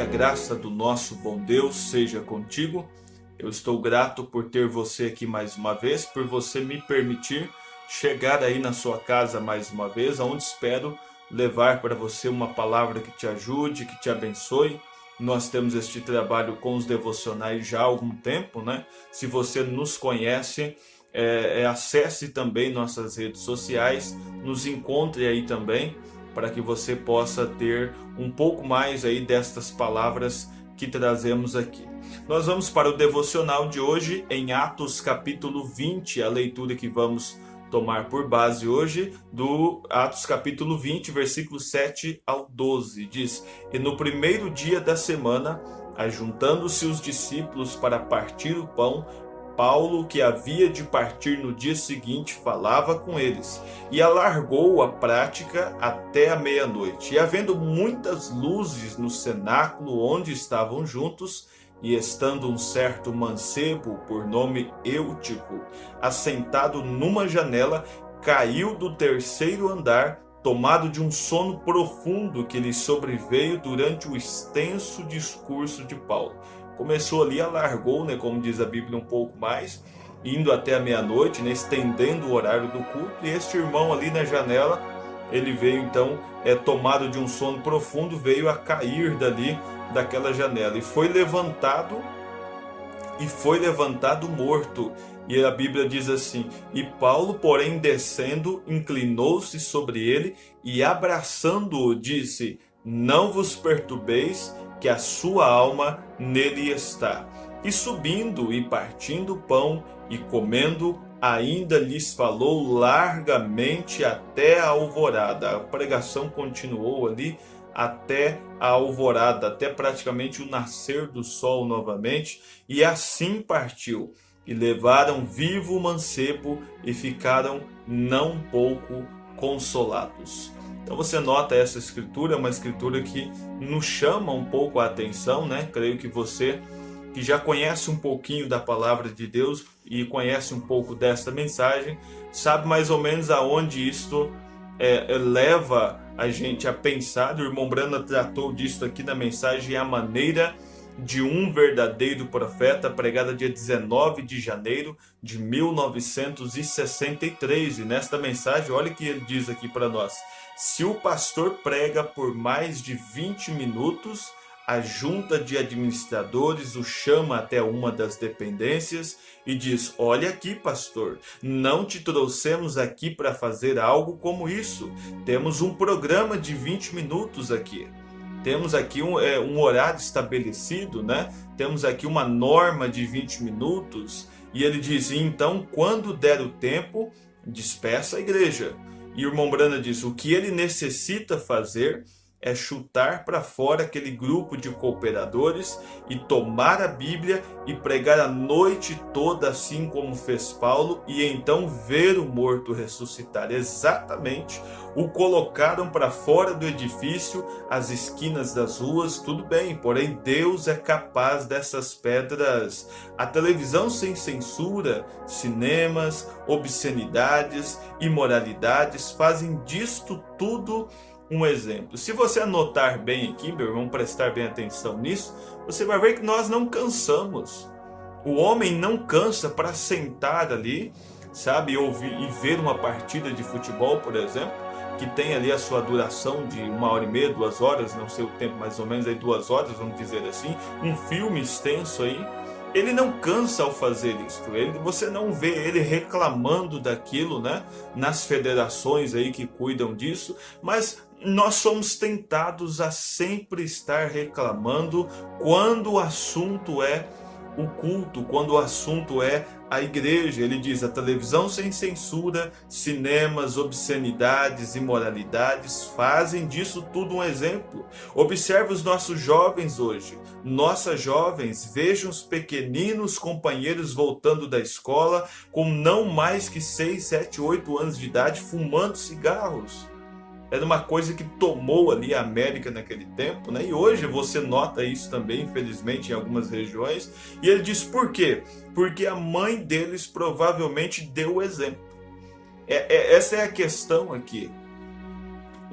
a graça do nosso bom Deus seja contigo. Eu estou grato por ter você aqui mais uma vez, por você me permitir chegar aí na sua casa mais uma vez, onde espero levar para você uma palavra que te ajude, que te abençoe. Nós temos este trabalho com os devocionais já há algum tempo, né? Se você nos conhece, acesse também nossas redes sociais, nos encontre aí também, para que você possa ter um pouco mais aí destas palavras que trazemos aqui. Nós vamos para o devocional de hoje em Atos capítulo 20, a leitura que vamos tomar por base hoje do Atos capítulo 20, versículos 7 ao 12. Diz: E no primeiro dia da semana, ajuntando-se os discípulos para partir o pão, Paulo, que havia de partir no dia seguinte, falava com eles, e alargou a prática até a meia-noite. E havendo muitas luzes no cenáculo onde estavam juntos, e estando um certo mancebo, por nome Eutico, assentado numa janela, caiu do terceiro andar, tomado de um sono profundo que lhe sobreveio durante o extenso discurso de Paulo. Começou ali, alargou, né, como diz a Bíblia, um pouco mais, indo até a meia-noite, né, estendendo o horário do culto. E este irmão ali na janela, ele veio então, tomado de um sono profundo, veio a cair daquela janela e foi levantado morto. E a Bíblia diz assim: E Paulo, porém, descendo, inclinou-se sobre ele e, abraçando-o, disse: Não vos perturbeis, que a sua alma nele está. E subindo e partindo o pão e comendo, ainda lhes falou largamente até a alvorada. A pregação continuou ali até a alvorada, até praticamente o nascer do sol novamente. E assim partiu. E levaram vivo o mancebo e ficaram não pouco consolados. Então você nota, essa escritura é uma escritura que nos chama um pouco a atenção, né? Creio que você que já conhece um pouquinho da palavra de Deus e conhece um pouco desta mensagem, sabe mais ou menos aonde isto leva a gente a pensar. O irmão Brana tratou disso aqui na mensagem, a maneira de um verdadeiro profeta, pregada dia 19 de janeiro de 1963. E nesta mensagem, olha o que ele diz aqui para nós: se o pastor prega por mais de 20 minutos, a junta de administradores o chama até uma das dependências e diz: olha aqui, pastor, não te trouxemos aqui para fazer algo como isso. Temos um programa de 20 minutos aqui. Temos aqui um horário estabelecido, né? Temos aqui uma norma de 20 minutos. E ele diz: então, quando der o tempo, despeça a igreja. E o irmão Brana diz: o que ele necessita fazer é chutar para fora aquele grupo de cooperadores e tomar a Bíblia e pregar a noite toda, assim como fez Paulo, e então ver o morto ressuscitar. Exatamente. O colocaram para fora do edifício, às esquinas das ruas, tudo bem, porém Deus é capaz dessas pedras. A televisão sem censura, cinemas, obscenidades, imoralidades fazem disto tudo um exemplo. Se você anotar bem aqui, meu irmão, prestar bem atenção nisso, você vai ver que nós não cansamos. O homem não cansa para sentar ali, sabe, ouvir e ver uma partida de futebol, por exemplo, que tem ali a sua duração de 1h30, 2 horas, não sei o tempo mais ou menos, aí 2 horas, vamos dizer assim, um filme extenso aí. Ele não cansa ao fazer isso. Você não vê ele reclamando daquilo, né? Nas federações aí que cuidam disso, mas nós somos tentados a sempre estar reclamando quando o assunto é o culto, quando o assunto é a igreja. Ele diz: a televisão sem censura, cinemas, obscenidades, imoralidades fazem disso tudo um exemplo. Observe os nossos jovens hoje, nossas jovens, vejam os pequeninos companheiros voltando da escola com não mais que 6, 7, 8 anos de idade, fumando cigarros. Era uma coisa que tomou ali a América naquele tempo, né? E hoje você nota isso também, infelizmente, em algumas regiões. E ele diz: por quê? Porque a mãe deles provavelmente deu o exemplo. Essa é a questão aqui.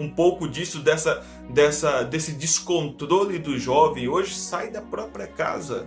um pouco disso, desse descontrole do jovem hoje, sai da própria casa.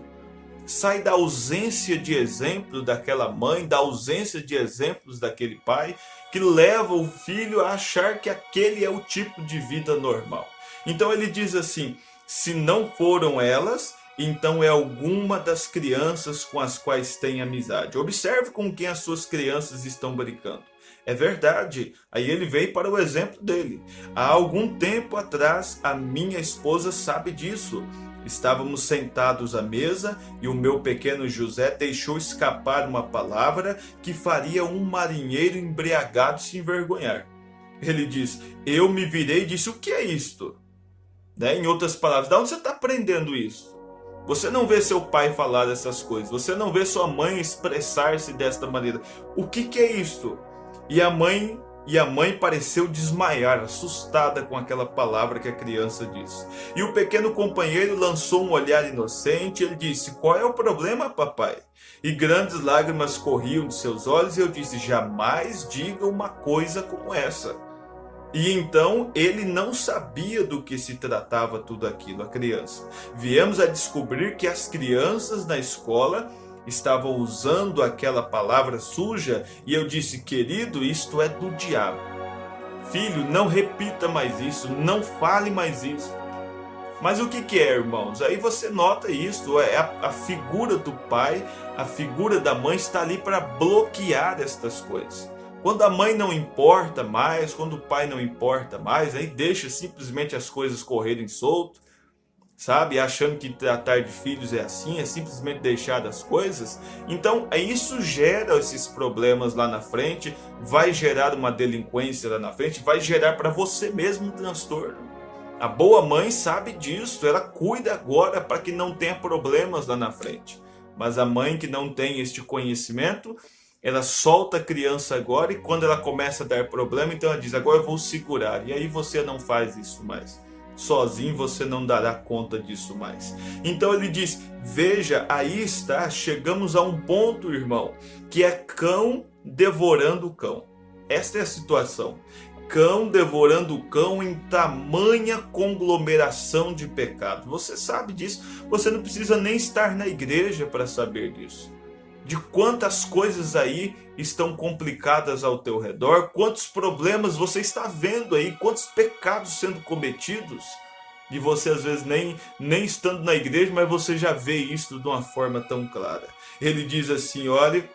Sai da ausência de exemplo daquela mãe, da ausência de exemplos daquele pai, que leva o filho a achar que aquele é o tipo de vida normal. Então ele diz assim: se não foram elas, então é alguma das crianças com as quais tem amizade. Observe com quem as suas crianças estão brincando. É verdade. Aí ele veio para o exemplo dele. Há algum tempo atrás, a minha esposa sabe disso. Estávamos sentados à mesa e o meu pequeno José deixou escapar uma palavra que faria um marinheiro embriagado se envergonhar. Ele diz: eu me virei e disse: o que é isto? Em outras palavras, de onde você está aprendendo isso? Você não vê seu pai falar dessas coisas, você não vê sua mãe expressar-se desta maneira. O que é isto? E a mãe pareceu desmaiar, assustada com aquela palavra que a criança disse. E o pequeno companheiro lançou um olhar inocente. Ele disse: qual é o problema, papai? E grandes lágrimas corriam de seus olhos. E eu disse: jamais diga uma coisa como essa. E então ele não sabia do que se tratava tudo aquilo, a criança. Viemos a descobrir que as crianças na escola estavam usando aquela palavra suja, e eu disse: querido, isto é do diabo. Filho, não repita mais isso, não fale mais isso. Mas o que é, irmãos? Aí você nota isso, a figura do pai, a figura da mãe está ali para bloquear estas coisas. Quando a mãe não importa mais, quando o pai não importa mais, aí deixa simplesmente as coisas correrem solto, sabe? Achando que tratar de filhos é assim, é simplesmente deixar as coisas. Então, isso gera esses problemas lá na frente, vai gerar uma delinquência lá na frente, vai gerar para você mesmo um transtorno. A boa mãe sabe disso, ela cuida agora para que não tenha problemas lá na frente. Mas a mãe que não tem este conhecimento, ela solta a criança agora, e quando ela começa a dar problema, então ela diz: agora eu vou segurar. E aí você não faz isso mais. Sozinho você não dará conta disso mais. Então ele diz: veja, aí está, chegamos a um ponto, irmão, que é cão devorando cão. Esta é a situação. Cão devorando cão em tamanha conglomeração de pecado. Você sabe disso, você não precisa nem estar na igreja para saber disso. De quantas coisas aí estão complicadas ao teu redor, quantos problemas você está vendo aí, quantos pecados sendo cometidos, e você às vezes nem estando na igreja, mas você já vê isso de uma forma tão clara. Ele diz assim: olha,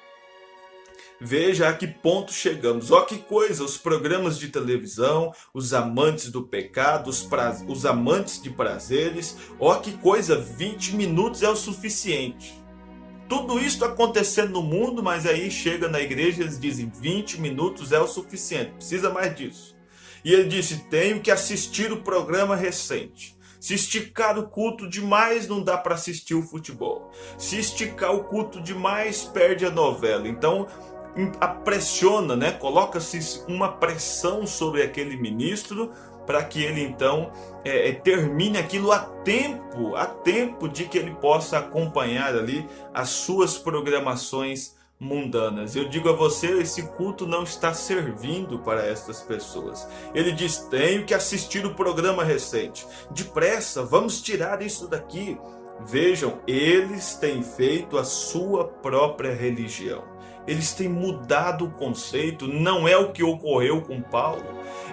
veja a que ponto chegamos. Ó, que coisa, os programas de televisão, os amantes do pecado, os amantes de prazeres. Ó, que coisa, 20 minutos é o suficiente. Tudo isso acontecendo no mundo, mas aí chega na igreja e eles dizem: 20 minutos é o suficiente, precisa mais disso. E ele disse: tenho que assistir o programa recente. Se esticar o culto demais, não dá para assistir o futebol. Se esticar o culto demais, perde a novela. Então, pressiona, né? Coloca-se uma pressão sobre aquele ministro para que ele então termine aquilo a tempo de que ele possa acompanhar ali as suas programações mundanas. Eu digo a você, esse culto não está servindo para essas pessoas. Ele diz: tenho que assistir o programa recente. Depressa, vamos tirar isso daqui. Vejam, eles têm feito a sua própria religião. Eles têm mudado o conceito, não é o que ocorreu com Paulo.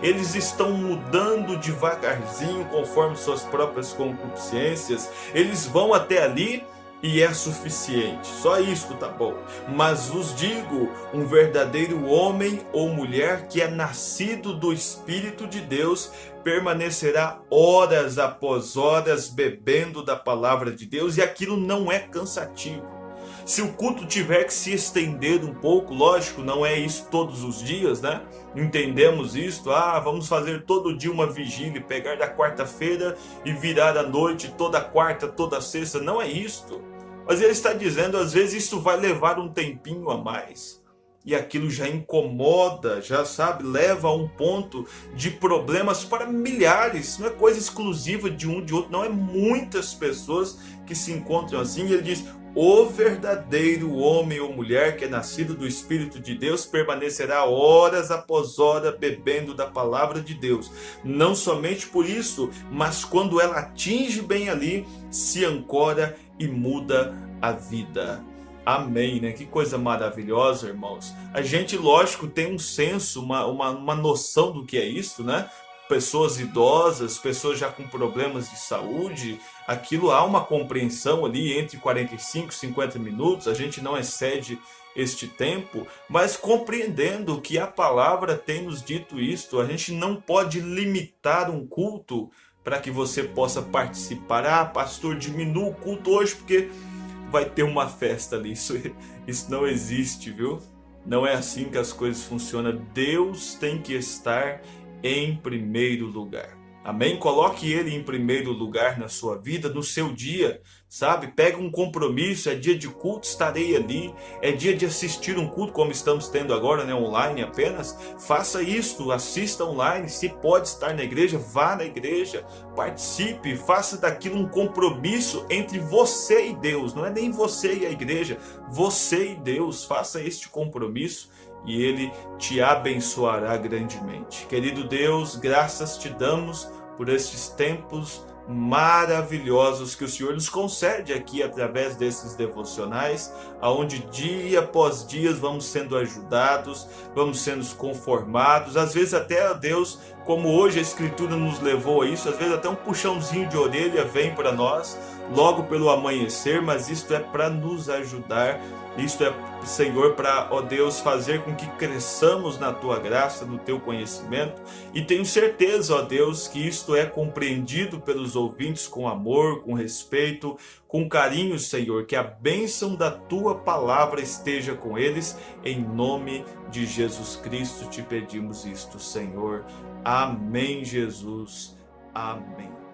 Eles estão mudando devagarzinho, conforme suas próprias concupiscências. Eles vão até ali e é suficiente. Só isso tá bom. Mas vos digo, um verdadeiro homem ou mulher que é nascido do Espírito de Deus permanecerá horas após horas bebendo da palavra de Deus, e aquilo não é cansativo. Se o culto tiver que se estender um pouco, lógico, não é isso todos os dias, né? Entendemos isso, vamos fazer todo dia uma vigília, pegar da quarta-feira e virar à noite, toda quarta, toda sexta, não é isto. Mas ele está dizendo, às vezes isso vai levar um tempinho a mais, e aquilo já incomoda, já sabe, leva a um ponto de problemas para milhares, não é coisa exclusiva de um, de outro, não, é muitas pessoas que se encontram assim. E ele diz: o verdadeiro homem ou mulher que é nascido do Espírito de Deus permanecerá horas após hora bebendo da palavra de Deus. Não somente por isso, mas quando ela atinge bem ali, se ancora e muda a vida. Amém, né? Que coisa maravilhosa, irmãos. A gente, lógico, tem um senso, uma noção do que é isso, né? Pessoas idosas, pessoas já com problemas de saúde, aquilo há uma compreensão ali entre 45 e 50 minutos, a gente não excede este tempo, mas compreendendo que a palavra tem nos dito isto, a gente não pode limitar um culto para que você possa participar. Ah, pastor, diminua o culto hoje porque vai ter uma festa ali. Isso não existe, viu? Não é assim que as coisas funcionam. Deus tem que estar em primeiro lugar. Amém? Coloque Ele em primeiro lugar na sua vida, no seu dia, sabe? Pega um compromisso, é dia de culto, estarei ali. É dia de assistir um culto, como estamos tendo agora, né? Online apenas. Faça isto, assista online. Se pode estar na igreja, vá na igreja. Participe, faça daquilo um compromisso entre você e Deus. Não é nem você e a igreja, você e Deus. Faça este compromisso e Ele te abençoará grandemente. Querido Deus, graças te damos por estes tempos maravilhosos que o Senhor nos concede aqui através desses devocionais, aonde dia após dia vamos sendo ajudados, vamos sendo conformados, às vezes até, Deus, como hoje a Escritura nos levou a isso, às vezes até um puxãozinho de orelha vem para nós, logo pelo amanhecer, mas isto é para nos ajudar, isto é, Senhor, para, ó Deus, fazer com que cresçamos na Tua graça, no Teu conhecimento, e tenho certeza, ó Deus, que isto é compreendido pelos ouvintes com amor, com respeito, com carinho, Senhor, que a bênção da Tua palavra esteja com eles, em nome de Jesus Cristo te pedimos isto, Senhor. Amém, Jesus. Amém.